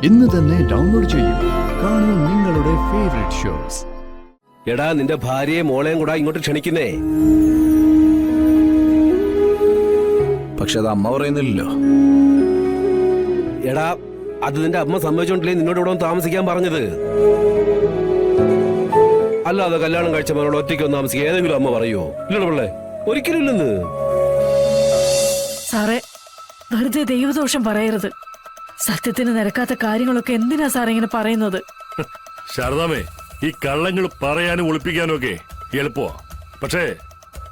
ഇന്ന് തന്നെ ഡൗൺലോഡ് ചെയ്യൂ. കാണൂ നിങ്ങളുടെ ഫേവറേറ്റ് ഷോസ്. എടാ, നിന്റെ ഭാര്യയെ മോളെയും കൂടെ ഇങ്ങോട്ട് ക്ഷണിക്കുന്നേ. പക്ഷെ അത് അമ്മ പറയുന്നില്ലല്ലോ. എടാ, അത് നിന്റെ അമ്മ സമ്മതിച്ചോണ്ടില്ലേ നിന്നോട് ഇവിടെ താമസിക്കാൻ പറഞ്ഞത്? അല്ലാതെ കല്യാണം കഴിച്ച മകളോട് ഒറ്റയ്ക്കൊന്ന് താമസിക്കുക ഏതെങ്കിലും അമ്മ പറയോ? ഇല്ലട പിള്ളേ, ഒരിക്കലും ഇല്ലെന്ന്. സാറേ, വെറുതെ ദൈവദോഷം പറയരുത്. സത്യത്തിന് നിരക്കാത്ത കാര്യങ്ങളൊക്കെ എന്തിനാ സാറേ ഇങ്ങനെ പറയുന്നത്? ശാരദാമേ, ഈ കള്ളങ്ങൾ പറയാനും ഒളിപ്പിക്കാനും ഒക്കെ എളുപ്പമാ. പക്ഷേ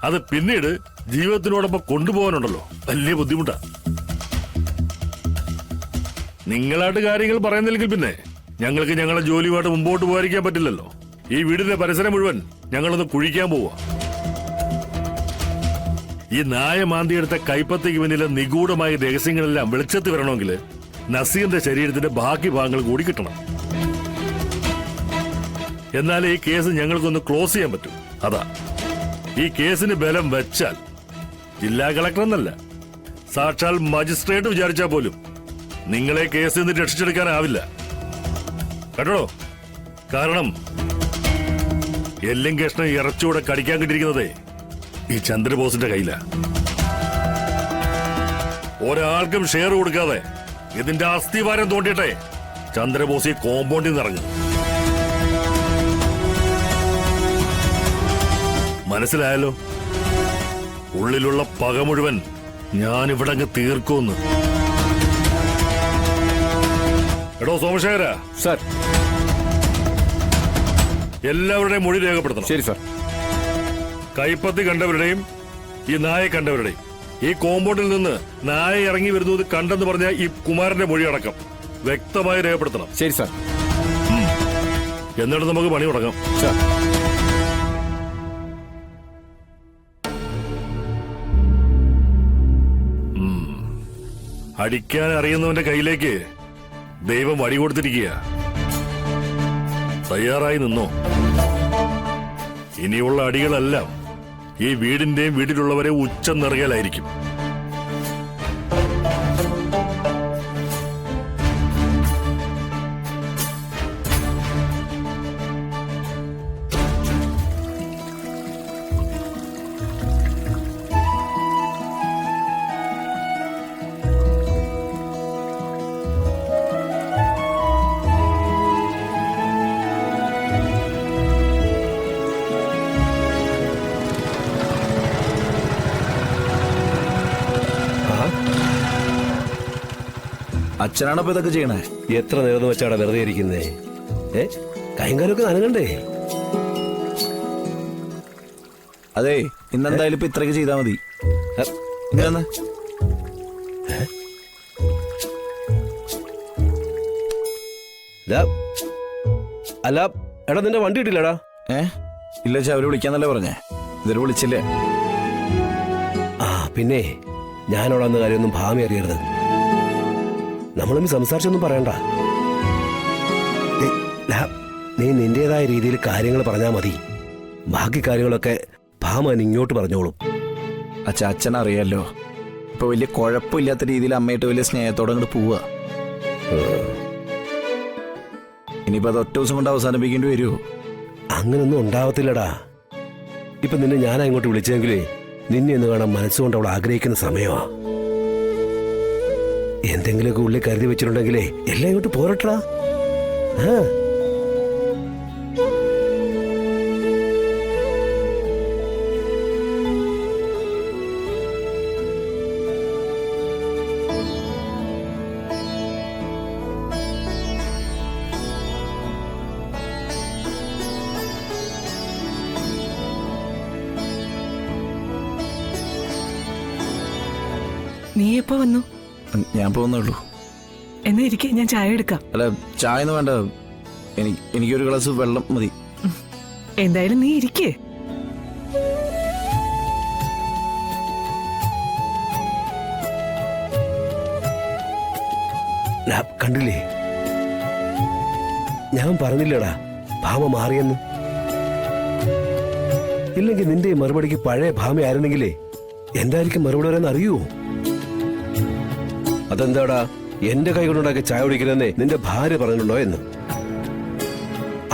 അത് പിന്നീട് ജീവിതത്തിനോടൊപ്പം കൊണ്ടുപോകാനുണ്ടല്ലോ, വലിയ ബുദ്ധിമുട്ടാ. നിങ്ങളായിട്ട് കാര്യങ്ങൾ പറയുന്നില്ലെങ്കിൽ പിന്നെ ഞങ്ങൾക്ക് ഞങ്ങളുടെ ജോലിയുമായിട്ട് മുമ്പോട്ട് പോകാതിരിക്കാൻ പറ്റില്ലല്ലോ. ഈ വീടിന്റെ പരിസരം മുഴുവൻ ഞങ്ങളൊന്ന് കുഴിക്കാൻ പോവാ. ഈ നായ മാന്തിയെടുത്ത കൈപ്പത്തിക്ക് പിന്നിലെ നിഗൂഢമായ രഹസ്യങ്ങളെല്ലാം വെളിച്ചത്ത് വരണമെങ്കിൽ നസീറിന്റെ ശരീരത്തിന്റെ ബാക്കി ഭാഗങ്ങൾ കൂടി കിട്ടണം. എന്നാലേ ഈ കേസ് ഞങ്ങൾക്കൊന്ന് ക്ലോസ് ചെയ്യാൻ പറ്റും. അതാ ഈ കേസിന് ബലം വെച്ചാൽ ജില്ലാ കളക്ടർ എന്നല്ല, സാക്ഷാൽ മജിസ്ട്രേറ്റ് വിചാരിച്ചാൽ പോലും നിങ്ങളെ കേസിൽ നിന്ന് രക്ഷിച്ചെടുക്കാനാവില്ല കേട്ടോ. കാരണം എല്ലും കഷ്ണം ഇറച്ചൂടെ കടിക്കാൻ കിട്ടിയിരിക്കുന്നതേ ഈ ചന്ദ്രബോസിന്റെ കയ്യിലാ. ഒരാൾക്കും ഷെയർ കൊടുക്കാതെ ഇതിന്റെ അസ്ഥിവാരം തോണ്ടിട്ടെ ചന്ദ്രബോസ് ഈ കോമ്പൗണ്ടിൽ നിന്ന് ഇറങ്ങും. മനസ്സിലായല്ലോ? ഉള്ളിലുള്ള പക മുഴുവൻ ഞാനിവിടെ അങ്ങ് തീർക്കുമെന്ന്. എടോ സോമശേഖര സാർ, എല്ലാവരുടെയും മൊഴി രേഖപ്പെടുത്തണം. ശരി സാർ. കൈപ്പത്തി കണ്ടവരുടെയും ഈ നായ കണ്ടവരുടെയും ഈ കോമ്പൗണ്ടിൽ നിന്ന് നായ ഇറങ്ങി വരുന്നത് കണ്ടെന്ന് പറഞ്ഞ ഈ കുമാരന്റെ മൊഴി അടക്കം വ്യക്തമായി രേഖപ്പെടുത്തണം. ശരി സാർ. എന്നിട്ട് നമുക്ക് പണി തുടങ്ങാം. സാർ, അടിക്കാൻ അറിയുന്നവന്റെ കയ്യിലേക്ക് ദൈവം വടി കൊടുത്തിരിക്കുക. തയ്യാറായി നിന്നോ. ഇനിയുള്ള അടികളെല്ലാം ഈ വീടിന്റെയും വീട്ടിലുള്ളവരെ ഉച്ചം നിറയലായിരിക്കും. അച്ഛനാണപ്പോ ഇതൊക്കെ ചെയ്യണേ? എത്ര നേരം വെച്ചാടാ വെറുതെ ഇരിക്കുന്നേ? കൈകാലൊക്കെ നനങ്ങണ്ടേ? അതെ, ഇന്നെന്തായാലും ഇപ്പൊ ഇത്രയൊക്കെ ചെയ്താ മതി. ഇങ്ങനെ അല്ല, എടാ നിന്റെ വണ്ടി കിട്ടില്ലടാ? ഇല്ല, അവര് വിളിക്കാന്നല്ലേ പറഞ്ഞേ. ഇതൊരു വിളിച്ചില്ലേ? ആ പിന്നെ ഞാനോട് അന്ന് കാര്യമൊന്നും ഭാമി അറിയരുത്. നമ്മളൊന്നും സംസാരിച്ചൊന്നും പറയണ്ട. നീ നിന്റേതായ രീതിയിൽ കാര്യങ്ങൾ പറഞ്ഞാൽ മതി. ബാക്കി കാര്യങ്ങളൊക്കെ ഭാമൻ ഇങ്ങോട്ട് പറഞ്ഞോളും. അച്ഛൻ അറിയാലോ, ഇപ്പൊ വലിയ കുഴപ്പമില്ലാത്ത രീതിയിൽ അമ്മയിട്ട് വലിയ സ്നേഹത്തോടെ അങ്ങോട്ട് പോവുക. ഇനിയിപ്പോ അത് ഒറ്റ ദിവസം കൊണ്ട് അവസാനിപ്പിക്കേണ്ടി വരുമോ? അങ്ങനൊന്നും ഉണ്ടാവത്തില്ലടാ. ഇപ്പൊ നിന്നെ ഞാനാ ഇങ്ങോട്ട് വിളിച്ചെങ്കിലേ നിന്നെ ഒന്ന് കാണാൻ മനസ്സുകൊണ്ട് അവൾ ആഗ്രഹിക്കുന്ന സമയമാ. എന്തെങ്കിലുമൊക്കെ ഉള്ളിൽ കരുതി വെച്ചിട്ടുണ്ടെങ്കിലേ എല്ലാം ഇങ്ങോട്ട് പോരട്ടാ. നീ എപ്പോ വന്നു? ഞാൻ പോകുന്നുള്ളൂ. എന്നാ ഇരിക്കെ, ഞാൻ ചായ എടുക്കാം. അല്ല, ചായ ഒന്നും വേണ്ട, എനിക്കൊരു ഗ്ലാസ് വെള്ളം മതി. എന്തായാലും നീ ഇരിക്കേ. കണ്ടില്ലേ, ഞാൻ പറഞ്ഞില്ലടാ ഭാമ മാറിയെന്ന്. ഇല്ലെങ്കിൽ നിന്റെ മറുപടിക്ക് പഴയ ഭാമ ആയിരുന്നെങ്കിലേ എന്തായിരിക്കും മറുപടി വരാൻ അറിയൂ? അതെന്താടാ, എന്റെ കൈ കൊണ്ടുണ്ടാക്കി ചായ കുടിക്കണമെന്നേ നിന്റെ ഭാര്യ പറഞ്ഞിട്ടുണ്ടോ എന്ന്?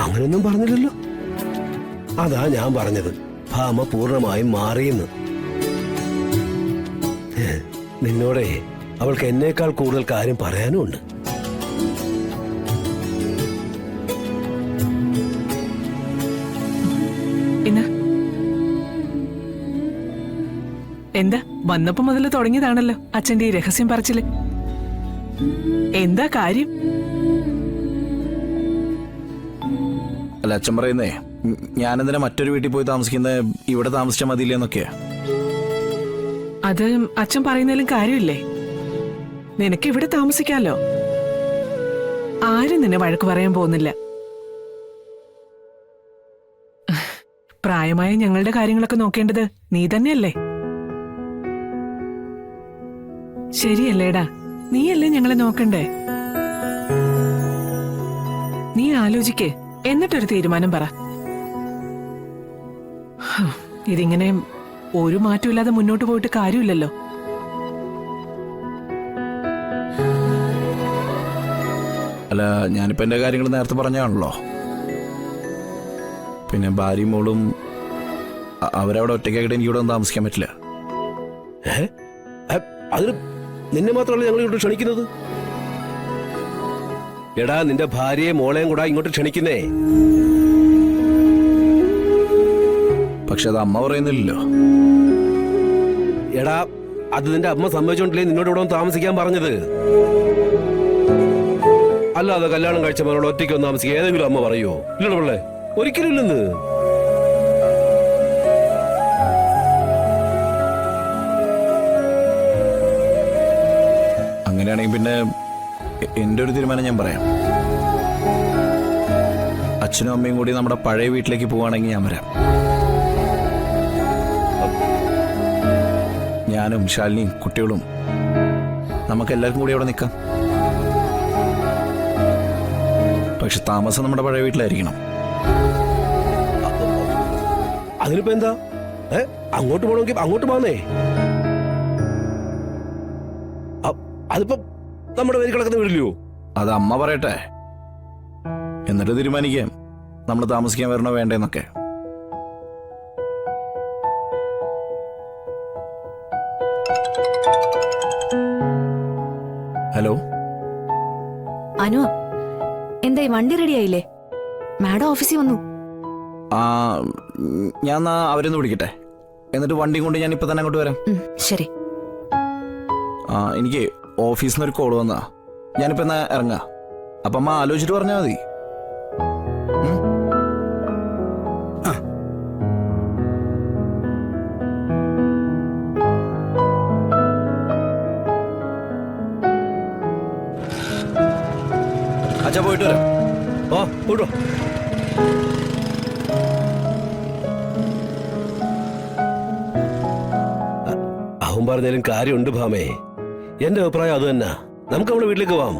അങ്ങനൊന്നും പറഞ്ഞില്ലല്ലോ. അതാ ഞാൻ പറഞ്ഞത്, ഭാമ പൂർണ്ണമായും മാറിയെന്ന്. നിന്നോടെ അവൾക്ക് എന്നേക്കാൾ കൂടുതൽ കാര്യം പറയാനും ഉണ്ട്. എന്താ വന്നപ്പോ മുതൽ തുടങ്ങിയതാണല്ലോ അച്ഛന്റെ ഈ രഹസ്യം പറച്ചില്. എന്താ കാര്യം? അല്ല, അച്ഛൻ പറയുന്നേ ഞാനെന്തിനാ മറ്റൊരു വീട്ടിൽ പോയി താമസിക്കുന്നത്, ഇവിടെ താമസിച്ചാൽ മതിയില്ലെന്നൊക്കെയാ. അത് അച്ഛൻ പറയുന്നതിലും കാര്യമില്ലേ? നിനക്ക് ഇവിടെ താമസിക്കാലോ. ആരും നിന്നെ വഴക്ക് പറയാൻ പോകുന്നില്ല. പ്രായമായ ഞങ്ങളുടെ കാര്യങ്ങളൊക്കെ നോക്കേണ്ടത് നീ തന്നെയല്ലേ? ശരിയല്ലേടാ? നീയല്ലേ ഞങ്ങളെ നോക്കണ്ടേ? നീ ആലോചിക്കേ, എന്നിട്ടൊരു തീരുമാനം പറ. ഇതിങ്ങനെ ഒരു മാറ്റമില്ലാതെ മുന്നോട്ട് പോയിട്ട് കാര്യമില്ലല്ലോ. അല്ല, ഞാനിപ്പോ എന്റെ കാര്യങ്ങൾ നേരത്തെ പറഞ്ഞാണല്ലോ. പിന്നെ ഭാര്യയും മോളും അവരവിടെ ഒറ്റയ്ക്കായിട്ട് എനിക്ക് ഇവിടെ ഒന്നും താമസിക്കാൻ പറ്റില്ല. അതിന് നിന്നെ മാത്രമല്ല ഞങ്ങൾ ഇങ്ങോട്ട് ക്ഷണിക്കുന്നത്. എടാ, നിന്റെ ഭാര്യയെ മോളെയും കൂടെ ഇങ്ങോട്ട് ക്ഷണിക്കുന്നേ. പക്ഷെ അത് അമ്മ പറയുന്നില്ലല്ലോ. എടാ, അത് നിന്റെ അമ്മ സമ്മതിച്ചോണ്ടില്ലേ നിന്നോട് ഇവിടെ ഒന്ന് താമസിക്കാൻ പറഞ്ഞത്? അല്ലാതെ കല്യാണം കഴിച്ച മോനോട് ഒറ്റയ്ക്കൊന്ന് താമസിക്കുക ഏതെങ്കിലും അമ്മ പറയോ? ഇല്ലല്ലോ പിള്ളേ, ഒരിക്കലും ഇല്ലെന്ന്. അങ്ങനെയാണെങ്കിൽ പിന്നെ എന്റെ ഒരു തീരുമാനം ഞാൻ പറയാം. അച്ഛനും അമ്മയും കൂടി നമ്മുടെ പഴയ വീട്ടിലേക്ക് പോവാണെങ്കിൽ ഞാൻ വരാം. ഞാനും ശാലിനിയും കുട്ടികളും നമുക്ക് എല്ലാവർക്കും കൂടി അവിടെ നിൽക്കാം. പക്ഷെ താമസം നമ്മുടെ പഴയ വീട്ടിലായിരിക്കണം. അതിനിപ്പോ എന്താ? അങ്ങോട്ട് പോകണമെങ്കിൽ അങ്ങോട്ട് പോന്നേ. അതിപ്പോ നമ്മുടെ പേര് കിടക്കുന്ന വീടില്ലയോ? അത് അമ്മ പറയട്ടെ, എന്നിട്ട് തീരുമാനിക്കാം നമ്മൾ താമസിക്കാൻ വരണോ വേണ്ടെന്നൊക്കെ. ഹലോ അനു, എന്തായി വണ്ടി റെഡി ആയില്ലേ? മാഡം ഓഫീസിൽ വന്നു. ആ, ഞാൻ അവരൊന്ന് വിളിക്കട്ടെ, എന്നിട്ട് വണ്ടിയും കൊണ്ട് ഞാൻ ഇപ്പൊ തന്നെ അങ്ങോട്ട് വരാം. ശരി. ആ, എനിക്ക് ഓഫീസിൽ നിന്ന് ഒരു കോള് വന്നാ, ഞാനിപ്പോ എന്നാ ഇറങ്ങാ. അപ്പൊ അമ്മ ആലോചിച്ചിട്ട് പറഞ്ഞാൽ മതി. അച്ഛാ, പോയിട്ട് വരാം. ഓ, പോയിട്ടോ. അവൻ പറഞ്ഞാലും കാര്യമുണ്ട് ഭാമേ. എന്റെ അഭിപ്രായം അത് തന്നെ. നമുക്ക് നമ്മുടെ വീട്ടിലേക്ക് പോവാം.